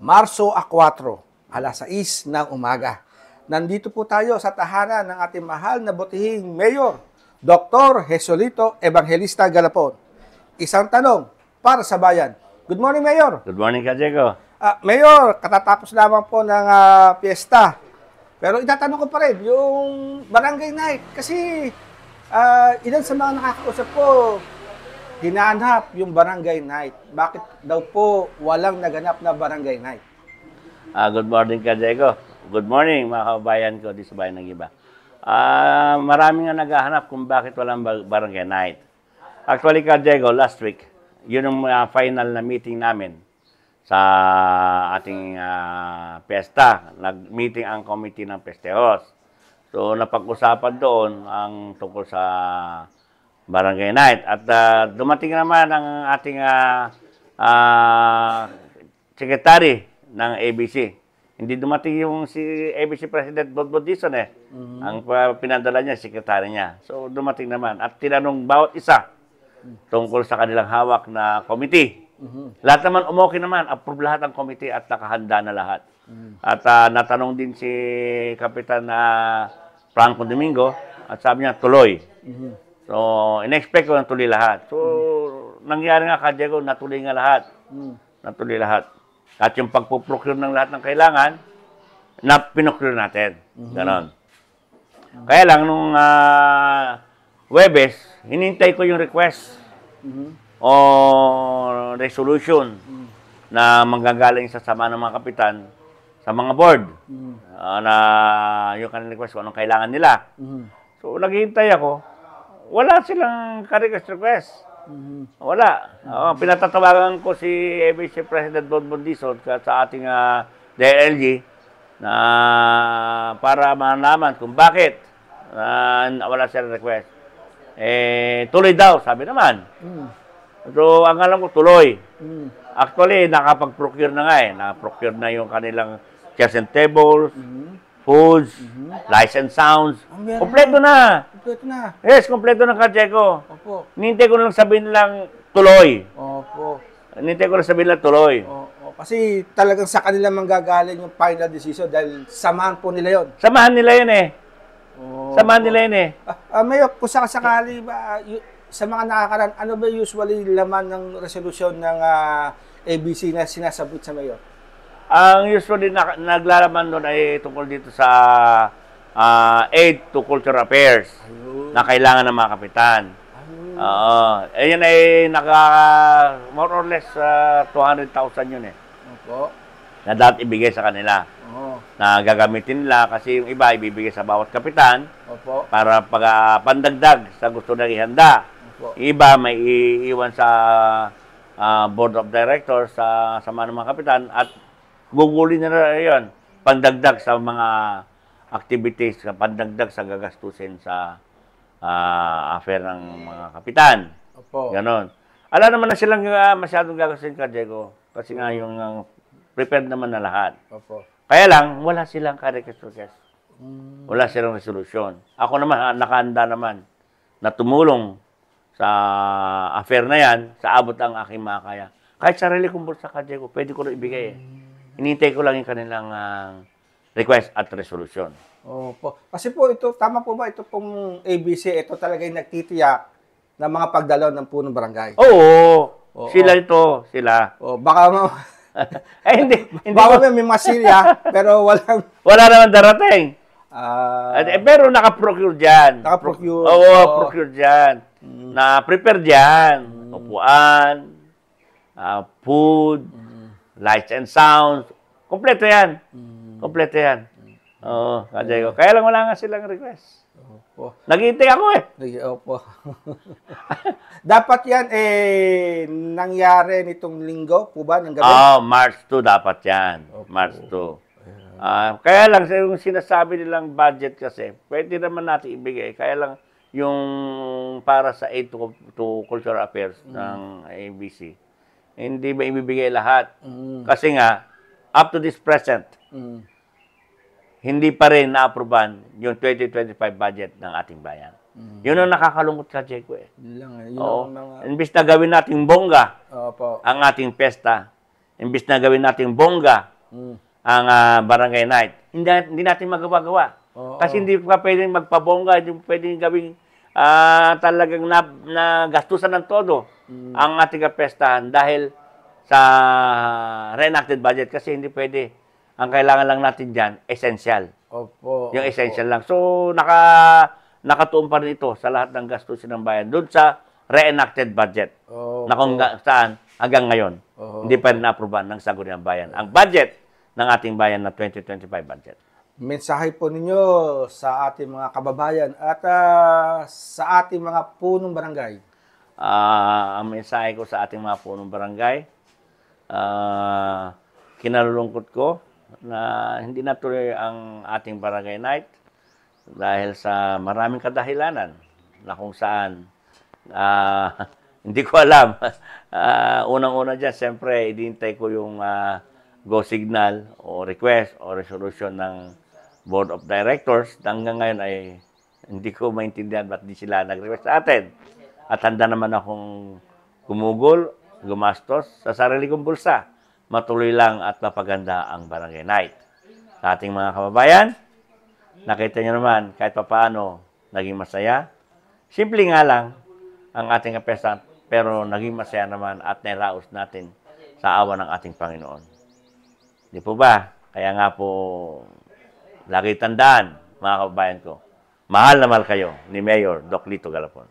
Marso 4, alas 6 ng umaga. Nandito po tayo sa tahanan ng ating mahal na butihing Mayor, Dr. Jesolito Evangelista Galapon. Isang tanong para sa bayan. Good morning, Mayor. Good morning, Kajego. Mayor, katatapos lamang po ng piyesta. Pero itatanong ko pa rin, yung barangay night. Kasi ilan sa mga nakakausap ko, hinahanap yung barangay night. Bakit daw po walang naganap na barangay night? Good morning, Kajego. Good morning, mga kabayan ko di sa bayan ng iba. Marami nga naghahanap kung bakit walang barangay night. Actually, Kajego, last week, yun ang final na meeting namin sa ating piyesta. Nag-meeting ang committee ng Pestejos. So, napag-usapan doon ang tungkol sa barangay night. At dumating naman ang ating secretary ng ABC. Hindi dumating yung si ABC President Bodbod Dizon eh. Ang pinadala niya, secretary niya. So, dumating naman. At tinanong bawat isa tungkol sa kanilang hawak na committee. Lahat naman, umokay naman. Approve lahat ang committee at nakahanda na lahat. At natanong din si Kapitan Franco Domingo at sabi niya, tuloy. So, in-expect ko na tuloy lahat. So, nangyari nga, Kajego, natuloy nga lahat. Natuloy lahat. At yung pagpuprocure ng lahat ng kailangan, pinocure natin. Ganon. Kaya lang, nung Huwebes, hinintay ko yung request o resolution na manggagaling sa sama ng mga kapitan sa mga board na yung kanilang request kung anong kailangan nila. So, naghihintay ako. Wala silang request. Wala. Pinatatawagan ko si ABC President Bodbod Dizon sa ating DLG na para malaman kung bakit wala silang request. Tuloy daw, sabi naman. So, ang alam ko, tuloy. Actually, nakapag-procure na nga eh. Nakaprocure na yung kanilang chairs and tables, foods, lights and sounds. Kompleto na. Kompleto na. Yes, kompleto na, Kajego. Opo. Nintay ko lang sabihin lang tuloy. Opo. Nintay ko lang sabihin lang tuloy. Oo. Kasi talagang sa kanila manggagaling yung final decision dahil samahan po nila yon. Samahan nila yun eh. Samahan nila yun eh. Mayor, kung sakali ba, sa mga nakakaraan, ano ba usually laman ng resolusyon ng ABC na sinasabot sa Mayor? Ang usually naglalaman doon ay tungkol dito sa aid to cultural affairs na kailangan ng mga kapitan. Ayan ay more or less 200,000 yun eh. Opo. Na dapat ibigay sa kanila. Na gagamitin nila kasi yung iba ibibigay sa bawat kapitan. Opo. Para pandagdag sa gusto na ihanda. Opo. Iba may iiwan sa board of directors sa sama ng mga kapitan at gugulin na yun, pandagdag sa mga activities, pandagdag sa gagastusin sa affair ng mga kapitan. Opo. Ganon. Ala naman na silang masyadong gagastusin, Kajego, kasi nga yung prepared naman na lahat. Opo. Kaya lang, wala silang request. Wala silang resolution. Ako naman, nakahanda naman na tumulong sa affair na yan, sa abot ang aking makakaya. Kahit sarili kong bulsa, Kajego, pwede ko na ibigay eh. Hinintay ko lang yung kanilang request at resolution. Opo. Kasi po ito, tama po ba ito pong ABC, ito talaga yung nagtitiyak ng mga pagdalaw ng punong barangay? Oo. Sila ito, sila. Baka hindi. baka may masilya, pero wala naman darating. Pero nakaprocure dyan. Nakaprocure. Oo, procure dyan. Na-prepare dyan. Upuan, food, lights and sounds. Kompleto yan. Kompleto yan. Oo, Kajego. Kaya lang wala nga silang request. Opo. Naghihintay ako eh. Opo. Dapat yan nangyari nitong linggo po ba? Ng gabi? March 2 dapat yan. Opo. March 2. Kaya lang, yung sinasabi nilang budget kasi, pwede naman natin ibigay. Kaya lang, yung para sa aid to cultural affairs ng ABC, hindi ba ibibigay lahat? Kasi nga, up to this present, hindi pa rin na-aproban yung 2025 budget ng ating bayan. Yun ang nakakalungkot, Kajego eh. Yun lang eh. Imbis na gawin nating bongga Opo. ang ating pesta, imbis na gawin nating bongga ang barangay night. Hindi natin magawa-gawa. Kasi hindi pa pwedeng magpabongga, hindi pwedeng gawing talagang na gastusan ng todo ang ating kapestahan dahil sa reenacted budget kasi hindi pwede. Ang kailangan lang natin dyan, essential. Opo. Yung essential lang. So, nakatuon pa rin ito sa lahat ng gastusin ng bayan doon sa reenacted budget na kung saan hanggang ngayon hindi pa rin na-aproban ng Sangguniang Bayan ang budget ng ating bayan na 2025 budget. Mensahe po ninyo sa ating mga kababayan at sa ating mga punong barangay. Ang mensahe ko sa ating mga punong barangay, kinalulungkot ko na hindi natuloy ang ating barangay night dahil sa maraming kadahilanan na kung saan hindi ko alam. Unang-una dyan, siyempre, idintay ko yung go signal o request o resolution ng Board of Directors. Hanggang ngayon ay hindi ko maintindihan ba't di sila nag-request sa atin. At handa naman akong gumugol, gumastos sa sarili kong bulsa. Matuloy lang at mapaganda ang barangay night. Sa ating mga kababayan, nakita nyo naman kahit papaano naging masaya. Simple nga lang ang ating kapesta, pero naging masaya naman at nairaos natin sa awa ng ating Panginoon. Di po ba? Kaya nga po, lagi tandaan, mga kababayan ko, mahal na mahal kayo ni Mayor Doc Lito Galapon.